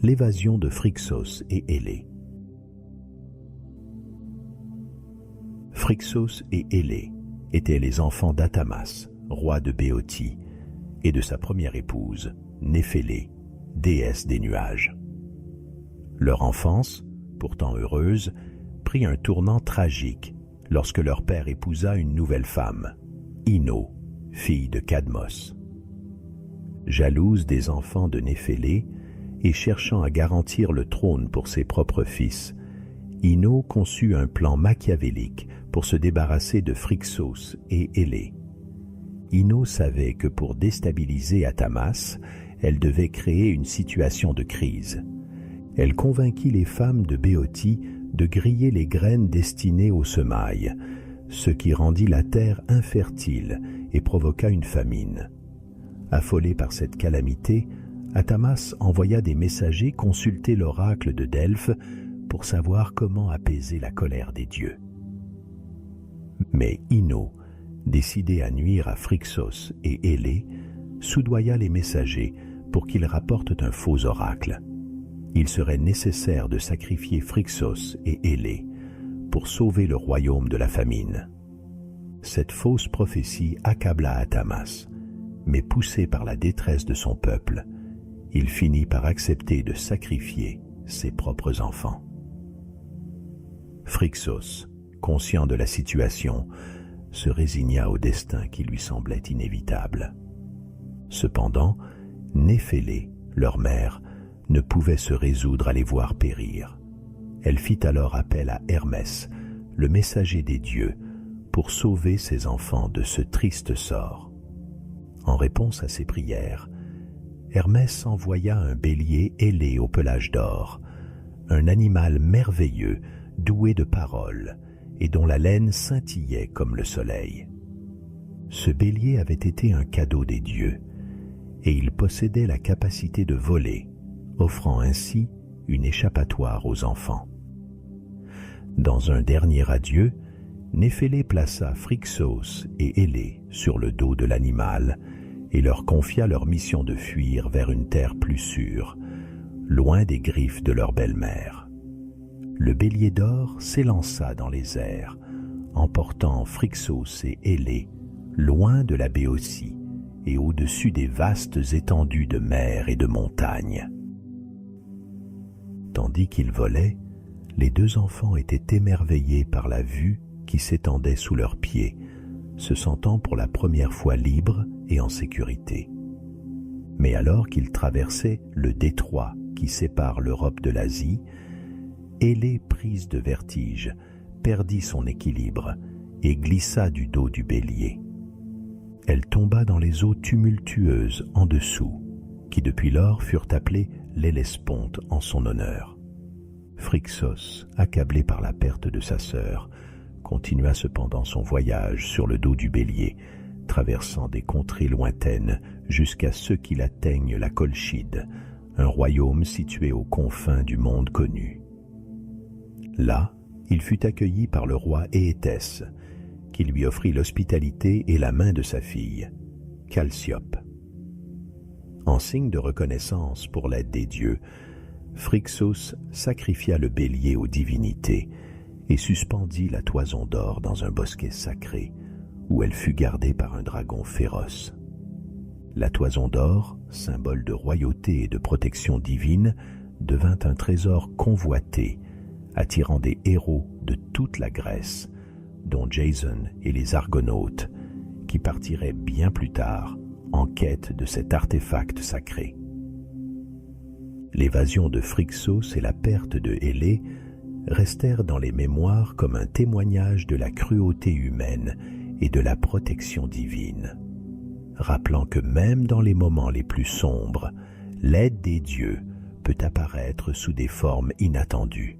L'évasion de Phrixos et Élée. Phrixos et Élée étaient les enfants d'Atamas, roi de Béotie, et de sa première épouse, Néphélé, déesse des nuages. Leur enfance, pourtant heureuse, prit un tournant tragique lorsque leur père épousa une nouvelle femme, Ino, fille de Cadmos. Jalouse des enfants de Néphélé et cherchant à garantir le trône pour ses propres fils, Ino conçut un plan machiavélique pour se débarrasser de Phrixos et Élée. Ino savait que pour déstabiliser Atamas, elle devait créer une situation de crise. Elle convainquit les femmes de Béotie de griller les graines destinées aux semailles, ce qui rendit la terre infertile et provoqua une famine. Affolé par cette calamité, Atamas envoya des messagers consulter l'oracle de Delphes pour savoir comment apaiser la colère des dieux. Mais Ino, décidé à nuire à Phrixos et Élée, soudoya les messagers pour qu'ils rapportent un faux oracle. Il serait nécessaire de sacrifier Phrixos et Élée pour sauver le royaume de la famine. Cette fausse prophétie accabla Atamas, mais poussé par la détresse de son peuple, il finit par accepter de sacrifier ses propres enfants. Phrixos, conscient de la situation, se résigna au destin qui lui semblait inévitable. Cependant, Néphélé, leur mère, ne pouvait se résoudre à les voir périr. Elle fit alors appel à Hermès, le messager des dieux, pour sauver ses enfants de ce triste sort. En réponse à ses prières, Hermès envoya un bélier ailé au pelage d'or, un animal merveilleux, doué de paroles, et dont la laine scintillait comme le soleil. Ce bélier avait été un cadeau des dieux, et il possédait la capacité de voler, offrant ainsi une échappatoire aux enfants. Dans un dernier adieu, Néphélé plaça Phrixos et Élée sur le dos de l'animal et leur confia leur mission de fuir vers une terre plus sûre, loin des griffes de leur belle-mère. Le bélier d'or s'élança dans les airs, emportant Phrixos et Élée loin de la Béotie et au-dessus des vastes étendues de mer et de montagnes. Tandis qu'ils volaient, les deux enfants étaient émerveillés par la vue qui s'étendait sous leurs pieds, se sentant pour la première fois libres et en sécurité. Mais alors qu'ils traversaient le détroit qui sépare l'Europe de l'Asie, Élée, prise de vertige, perdit son équilibre et glissa du dos du bélier. Elle tomba dans les eaux tumultueuses en dessous, qui depuis lors furent appelées l'Hellesponte en son honneur. Phrixos, accablé par la perte de sa sœur, continua cependant son voyage sur le dos du bélier, traversant des contrées lointaines jusqu'à ce qu'il atteigne la Colchide, un royaume situé aux confins du monde connu. Là, il fut accueilli par le roi Éétès, qui lui offrit l'hospitalité et la main de sa fille, Chalciope. En signe de reconnaissance pour l'aide des dieux, Phrixos sacrifia le bélier aux divinités et suspendit la toison d'or dans un bosquet sacré où elle fut gardée par un dragon féroce. La toison d'or, symbole de royauté et de protection divine, devint un trésor convoité, attirant des héros de toute la Grèce, dont Jason et les Argonautes, qui partiraient bien plus tard en quête de cet artefact sacré. L'évasion de Phrixos et la perte de Élée restèrent dans les mémoires comme un témoignage de la cruauté humaine et de la protection divine, rappelant que même dans les moments les plus sombres, l'aide des dieux peut apparaître sous des formes inattendues.